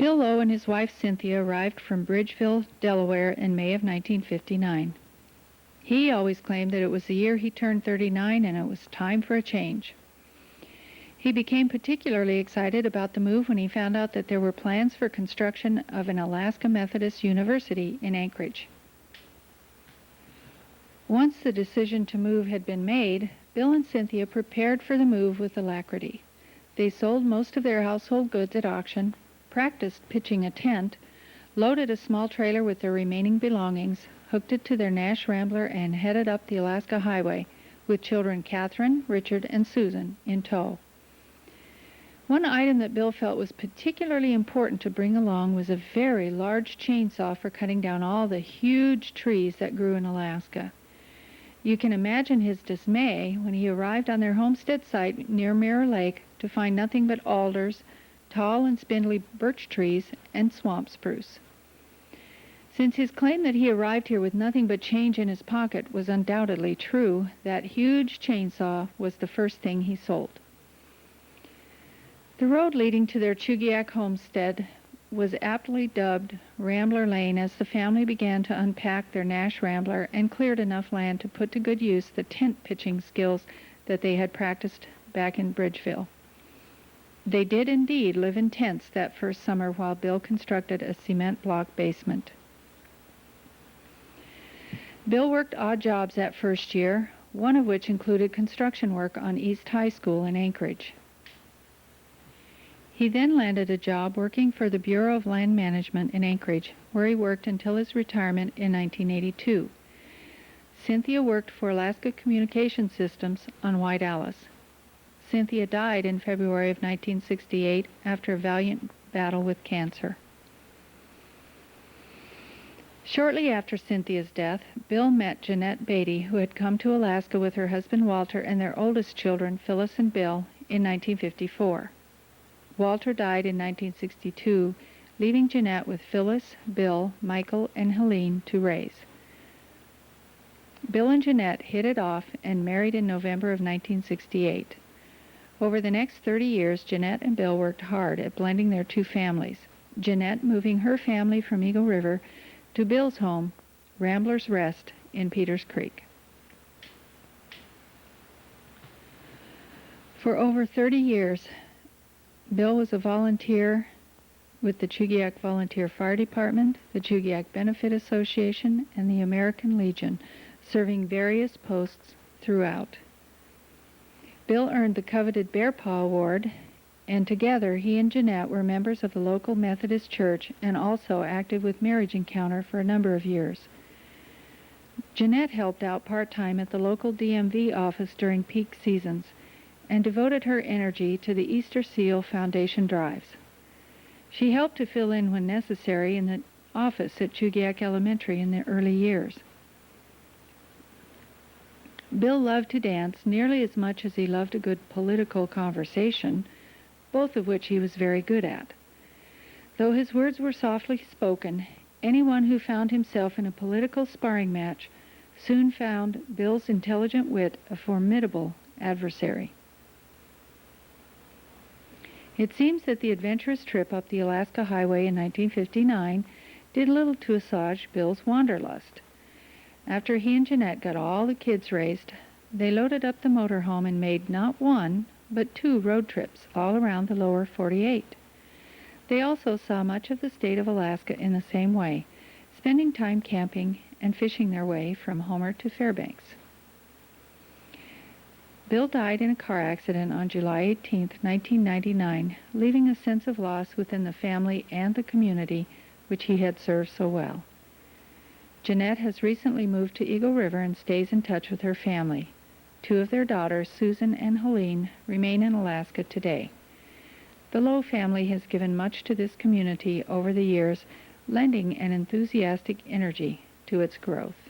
Bill Lowe and his wife Cynthia arrived from Bridgeville, Delaware in May of 1959. He always claimed that it was the year he turned 39 and it was time for a change. He became particularly excited about the move when he found out that there were plans for construction of an Alaska Methodist University in Anchorage. Once the decision to move had been made, Bill and Cynthia prepared for the move with alacrity. They sold most of their household goods at auction, practiced pitching a tent, loaded a small trailer with their remaining belongings, hooked it to their Nash Rambler, and headed up the Alaska Highway, with children Catherine, Richard, and Susan in tow. One item that Bill felt was particularly important to bring along was a very large chainsaw for cutting down all the huge trees that grew in Alaska. You can imagine his dismay when he arrived on their homestead site near Mirror Lake to find nothing but alders, tall and spindly birch trees, and swamp spruce. Since his claim that he arrived here with nothing but change in his pocket was undoubtedly true, that huge chainsaw was the first thing he sold. The road leading to their Chugiak homestead was aptly dubbed Rambler Lane as the family began to unpack their Nash Rambler and cleared enough land to put to good use the tent pitching skills that they had practiced back in Bridgeville. They did indeed live in tents that first summer while Bill constructed a cement block basement. Bill worked odd jobs that first year, one of which included construction work on East High School in Anchorage. He then landed a job working for the Bureau of Land Management in Anchorage, where he worked until his retirement in 1982. Cynthia worked for Alaska Communication Systems on White Alice. Cynthia died in February of 1968 after a valiant battle with cancer. Shortly after Cynthia's death, Bill met Jeanette Beatty, who had come to Alaska with her husband Walter and their oldest children, Phyllis and Bill, in 1954. Walter died in 1962, leaving Jeanette with Phyllis, Bill, Michael, and Helene to raise. Bill and Jeanette hit it off and married in November of 1968. Over the next 30 years, Jeanette and Bill worked hard at blending their two families, Jeanette moving her family from Eagle River to Bill's home, Rambler's Rest, in Peters Creek. For over 30 years, Bill was a volunteer with the Chugiak Volunteer Fire Department, the Chugiak Benefit Association, and the American Legion, serving various posts throughout. Bill earned the coveted Bear Paw Award, and together he and Jeanette were members of the local Methodist Church and also active with Marriage Encounter for a number of years. Jeanette helped out part-time at the local DMV office during peak seasons and devoted her energy to the Easter Seal Foundation drives. She helped to fill in when necessary in the office at Chugiak Elementary in the early years. Bill loved to dance nearly as much as he loved a good political conversation, both of which he was very good at. Though his words were softly spoken, anyone who found himself in a political sparring match soon found Bill's intelligent wit a formidable adversary. It seems that the adventurous trip up the Alaska Highway in 1959 did little to assuage Bill's wanderlust. After he and Jeanette got all the kids raised, they loaded up the motorhome and made not one, but 2 road trips all around the lower 48. They also saw much of the state of Alaska in the same way, spending time camping and fishing their way from Homer to Fairbanks. Bill died in a car accident on July 18, 1999, leaving a sense of loss within the family and the community which he had served so well. Jeanette has recently moved to Eagle River and stays in touch with her family. 2 of their daughters, Susan and Helene, remain in Alaska today. The Lowe family has given much to this community over the years, lending an enthusiastic energy to its growth.